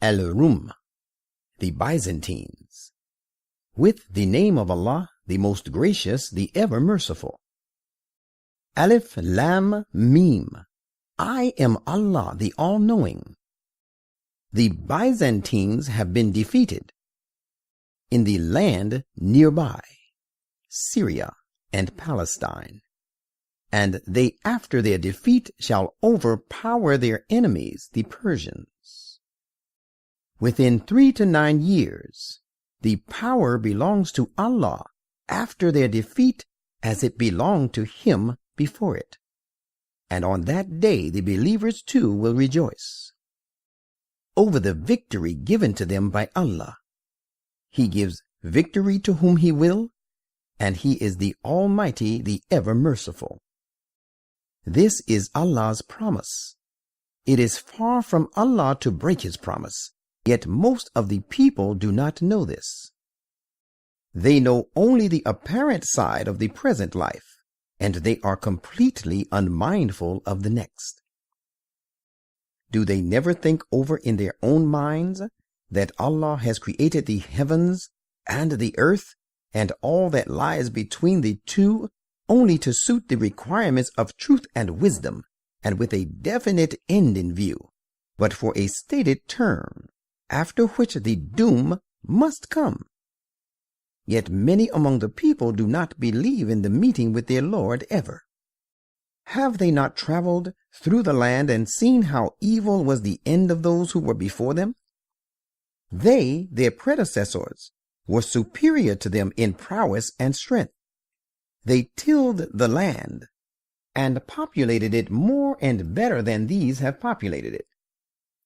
Ar-Rum, the Byzantines. With the name of Allah, the most gracious, the ever merciful. Alif Lam Mim. I am Allah, the all-knowing. The Byzantines have been defeated in the land nearby, Syria and Palestine, and they after their defeat shall overpower their enemies, the Persians. Within 3 to 9 years, the power belongs to Allah after their defeat as it belonged to Him before it. And on that day the believers too will rejoice over the victory given to them by Allah. He gives victory to whom He will, and He is the Almighty, the ever merciful. This is Allah's promise. It is far from Allah to break His promise, yet most of the people do not know this. They know only the apparent side of the present life, and they are completely unmindful of the next. Do they never think over in their own minds that Allah has created the heavens and the earth and all that lies between the two only to suit the requirements of truth and wisdom, and with a definite end in view, but for a stated term, after which the doom must come? Yet many among the people do not believe in the meeting with their Lord ever. Have they not traveled through the land and seen how evil was the end of those who were before them? They, their predecessors, were superior to them in prowess and strength. They tilled the land and populated it more and better than these have populated it.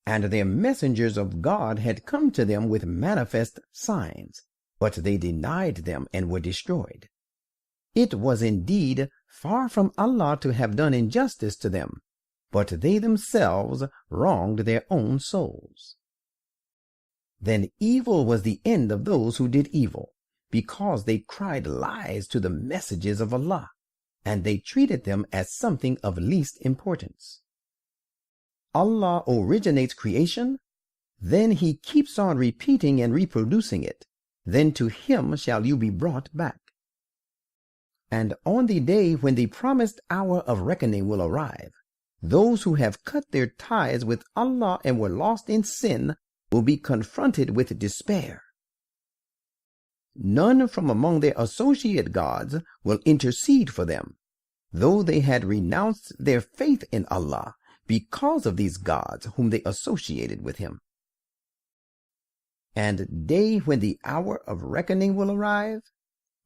And their messengers of God had come to them with manifest signs, but they denied them and were destroyed. It was indeed far from Allah to have done injustice to them, but they themselves wronged their own souls. Then evil was the end of those who did evil, because they cried lies to the messages of Allah, and they treated them as something of least importance. Allah originates creation, then He keeps on repeating and reproducing it. Then to Him shall you be brought back. And on the day when the promised hour of reckoning will arrive, those who have cut their ties with Allah and were lost in sin will be confronted with despair. None from among their associate gods will intercede for them, though they had renounced their faith in Allah because of these gods whom they associated with Him. And day when the hour of reckoning will arrive,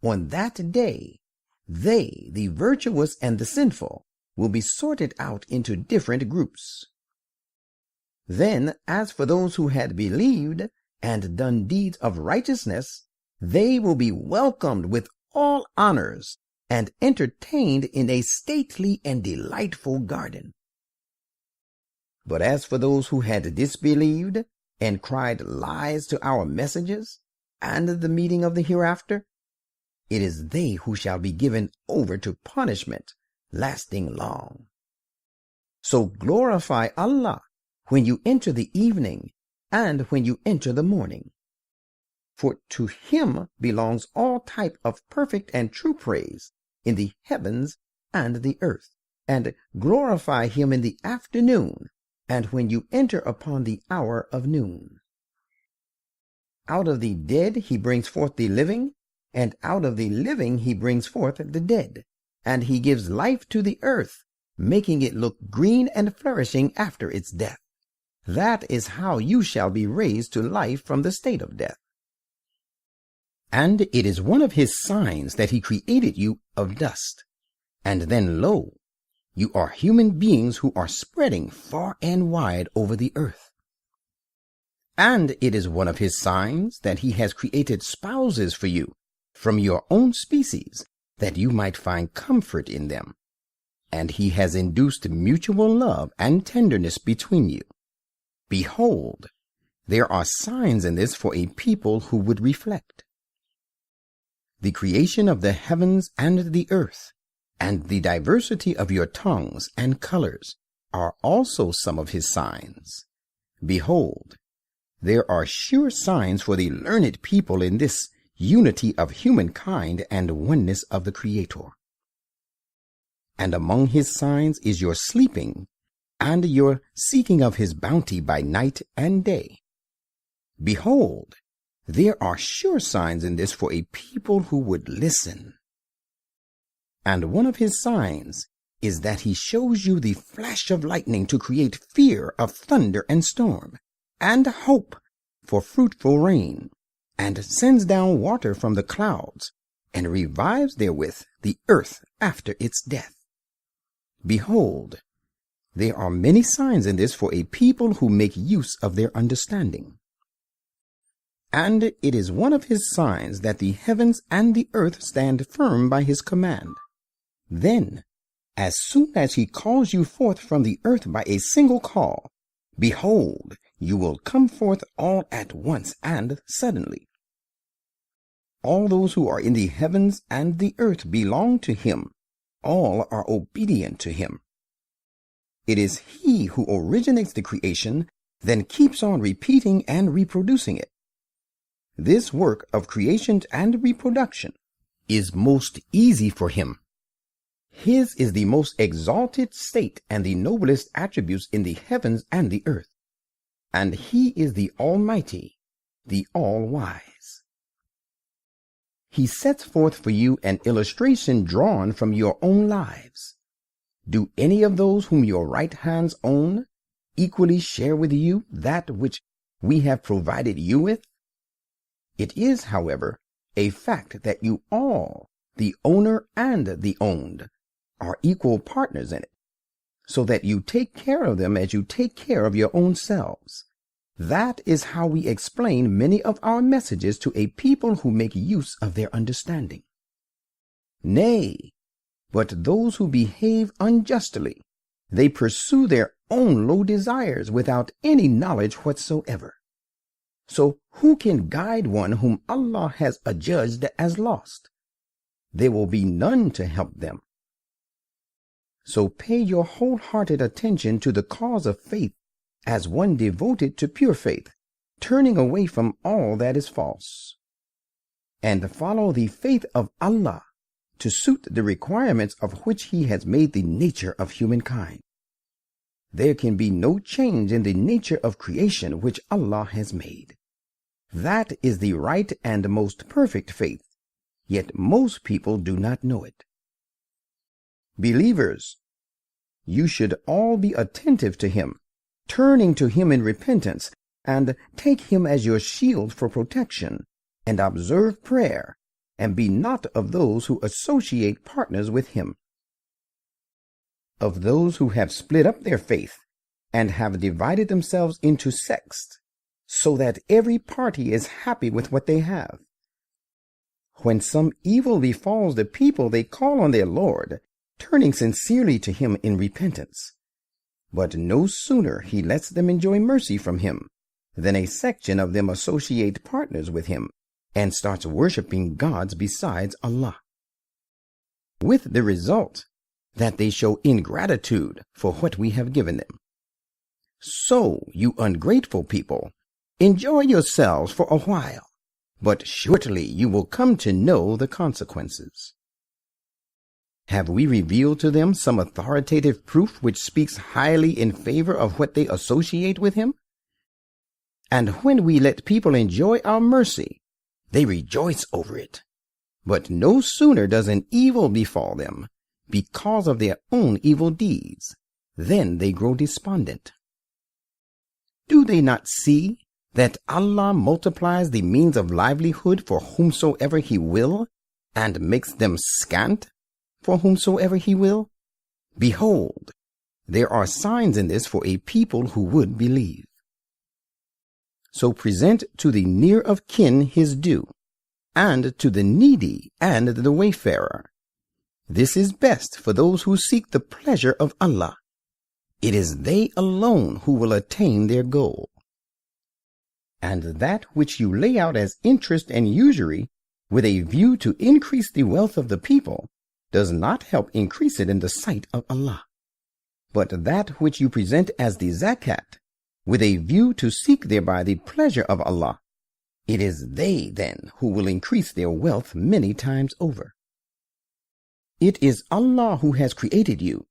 on that day, they, the virtuous and the sinful, will be sorted out into different groups. Then, as for those who had believed and done deeds of righteousness, they will be welcomed with all honors and entertained in a stately and delightful garden. But as for those who had disbelieved and cried lies to our messages and the meeting of the hereafter, it is they who shall be given over to punishment lasting long. So glorify Allah when you enter the evening and when you enter the morning. For to Him belongs all type of perfect and true praise in the heavens and the earth, and glorify Him in the afternoon and when you enter upon the hour of noon. Out of the dead He brings forth the living, and out of the living He brings forth the dead, and He gives life to the earth, making it look green and flourishing after its death. That is how you shall be raised to life from the state of death. And it is one of His signs that He created you of dust, and then lo, you are human beings who are spreading far and wide over the earth. And it is one of His signs that He has created spouses for you from your own species, that you might find comfort in them. And He has induced mutual love and tenderness between you. Behold, there are signs in this for a people who would reflect. The creation of the heavens and the earth, and the diversity of your tongues and colors, are also some of His signs. Behold, there are sure signs for the learned people in this unity of humankind and oneness of the Creator. And among his signs is your sleeping and your seeking of his bounty by night and day. Behold, there are sure signs in this for a people who would listen. And one of his signs is that he shows you the flash of lightning to create fear of thunder and storm, and hope for fruitful rain, and sends down water from the clouds, and revives therewith the earth after its death. Behold, there are many signs in this for a people who make use of their understanding. And it is one of his signs that the heavens and the earth stand firm by his command. Then, as soon as he calls you forth from the earth by a single call, behold, you will come forth all at once and suddenly. All those who are in the heavens and the earth belong to him. All are obedient to him. It is he who originates the creation, then keeps on repeating and reproducing it. This work of creation and reproduction is most easy for him. His is the most exalted state and the noblest attributes in the heavens and the earth. And he is the Almighty, the All-Wise. He sets forth for you an illustration drawn from your own lives. Do any of those whom your right hands own equally share with you that which we have provided you with? It is, however, a fact that you all, the owner and the owned, are equal partners in it, so that you take care of them as you take care of your own selves. That is how we explain many of our messages to a people who make use of their understanding. Nay, but those who behave unjustly, they pursue their own low desires without any knowledge whatsoever. So who can guide one whom Allah has adjudged as lost? There will be none to help them. So pay your wholehearted attention to the cause of faith as one devoted to pure faith, turning away from all that is false. And follow the faith of Allah to suit the requirements of which he has made the nature of humankind. There can be no change in the nature of creation which Allah has made. That is the right and most perfect faith, yet most people do not know it. Believers, you should all be attentive to him, turning to him in repentance, and take him as your shield for protection, and observe prayer, and be not of those who associate partners with him. Of those who have split up their faith, and have divided themselves into sects, so that every party is happy with what they have. When some evil befalls the people, they call on their Lord, turning sincerely to him in repentance. But no sooner he lets them enjoy mercy from him than a section of them associate partners with him and starts worshiping gods besides Allah, with the result that they show ingratitude for what we have given them. So, you ungrateful people, enjoy yourselves for a while, but shortly you will come to know the consequences. Have we revealed to them some authoritative proof which speaks highly in favor of what they associate with him? And when we let people enjoy our mercy, they rejoice over it. But no sooner does an evil befall them, because of their own evil deeds, then they grow despondent. Do they not see that Allah multiplies the means of livelihood for whomsoever he will, and makes them scant for whomsoever he will? Behold, there are signs in this for a people who would believe. So present to the near of kin his due, and to the needy and the wayfarer. This is best for those who seek the pleasure of Allah. It is they alone who will attain their goal. And that which you lay out as interest and usury, with a view to increase the wealth of the people, does not help increase it in the sight of Allah. But that which you present as the zakat, with a view to seek thereby the pleasure of Allah. It is they, then, who will increase their wealth many times over. It is Allah who has created you.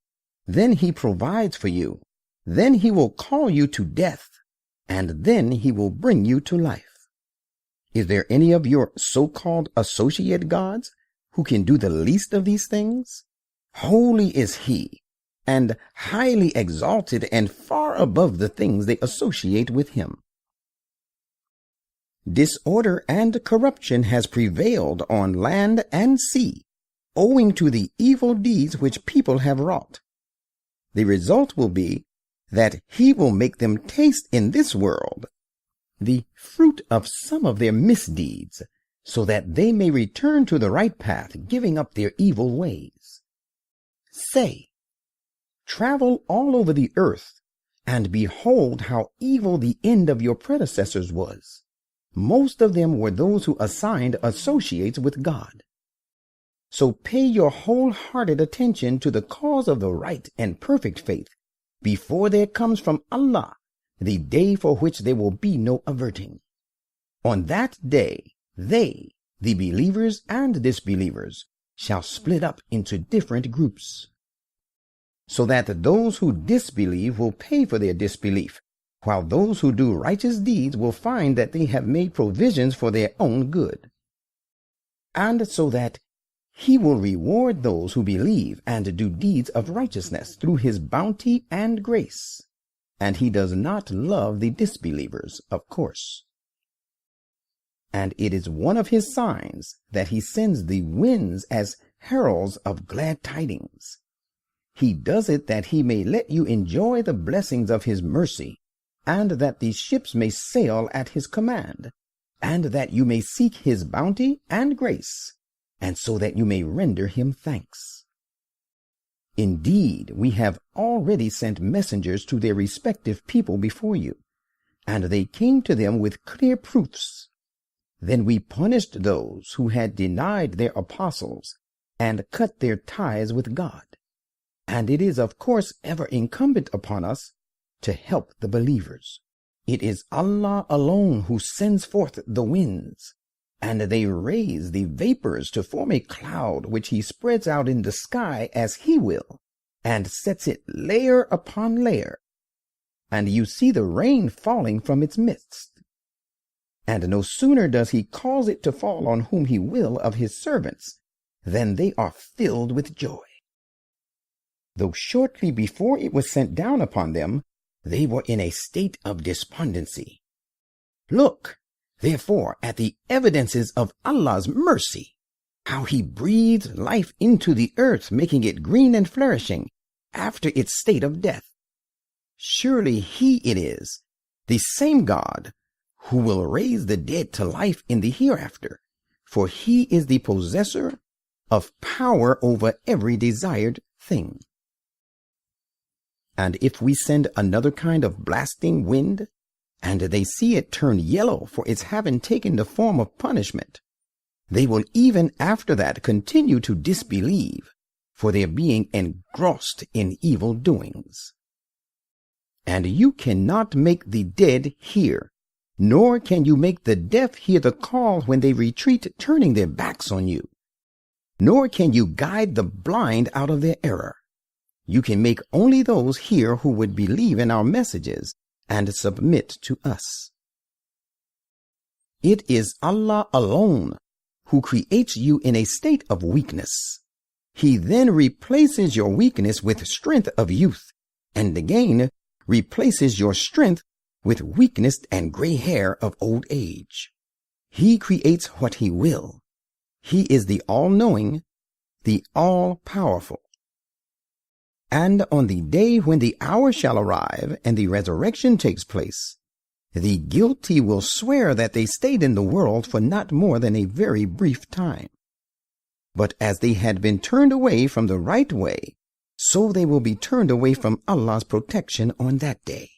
Then He provides for you. Then He will call you to death, and then He will bring you to life. Is there any of your so-called associate gods who can do the least of these things? Holy is He, and highly exalted and far above the things they associate with Him. Disorder and corruption has prevailed on land and sea, owing to the evil deeds which people have wrought. The result will be that He will make them taste in this world the fruit of some of their misdeeds, so that they may return to the right path, giving up their evil ways. Say, travel all over the earth, and behold how evil the end of your predecessors was. Most of them were those who assigned associates with God. So pay your wholehearted attention to the cause of the right and perfect faith, before there comes from Allah the day for which there will be no averting. On that day, they, the believers and disbelievers, shall split up into different groups, so that those who disbelieve will pay for their disbelief, while those who do righteous deeds will find that they have made provisions for their own good. And so that He will reward those who believe and do deeds of righteousness through His bounty and grace. And He does not love the disbelievers, of course. And it is one of His signs that He sends the winds as heralds of glad tidings. He does it that He may let you enjoy the blessings of His mercy, and that the ships may sail at His command, and that you may seek His bounty and grace, and so that you may render Him thanks. Indeed, we have already sent messengers to their respective people before you, and they came to them with clear proofs. Then we punished those who had denied their apostles and cut their ties with God. And it is of course ever incumbent upon us to help the believers. It is Allah alone who sends forth the winds, and they raise the vapors to form a cloud which He spreads out in the sky as He will, and sets it layer upon layer, and you see the rain falling from its midst. And no sooner does He cause it to fall on whom He will of His servants, than they are filled with joy. Though shortly before it was sent down upon them, they were in a state of despondency. Look, therefore, at the evidences of Allah's mercy, how He breathes life into the earth, making it green and flourishing after its state of death. Surely He it is, the same God, who will raise the dead to life in the hereafter, for He is the possessor of power over every desired thing. And if we send another kind of blasting wind, and they see it turn yellow for its having taken the form of punishment, they will even after that continue to disbelieve, for their being engrossed in evil doings. And you cannot make the dead hear, nor can you make the deaf hear the call when they retreat, turning their backs on you. Nor can you guide the blind out of their error. You can make only those hear who would believe in our messages and submit to us. It is Allah alone who creates you in a state of weakness. He then replaces your weakness with strength of youth, and again replaces your strength with weakness and gray hair of old age. He creates what He will. He is the all-knowing, the all-powerful. And on the day when the hour shall arrive and the resurrection takes place, the guilty will swear that they stayed in the world for not more than a very brief time. But as they had been turned away from the right way, so they will be turned away from Allah's protection on that day.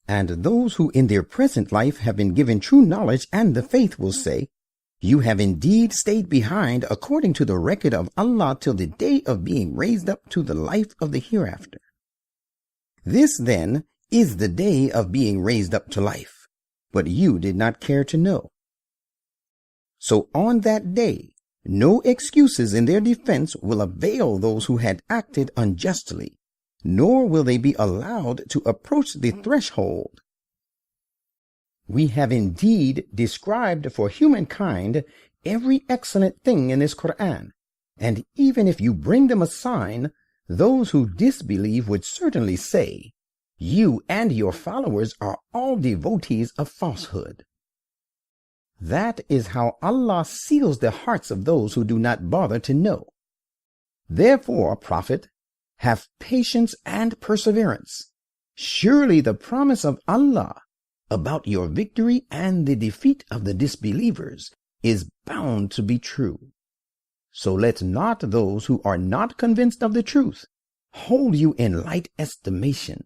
And those who in their present life have been given true knowledge and the faith will say, "You have indeed stayed behind according to the record of Allah till the day of being raised up to the life of the hereafter." This then is the day of being raised up to life, but you did not care to know. So on that day, no excuses in their defense will avail those who had acted unjustly, nor will they be allowed to approach the threshold. We have indeed described for humankind every excellent thing in this Quran, and even if you bring them a sign, those who disbelieve would certainly say, "You and your followers are all devotees of falsehood." That is how Allah seals the hearts of those who do not bother to know. Therefore, Prophet, have patience and perseverance. Surely the promise of Allah about your victory and the defeat of the disbelievers is bound to be true. So let not those who are not convinced of the truth hold you in light estimation,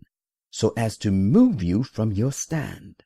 so as to move you from your stand.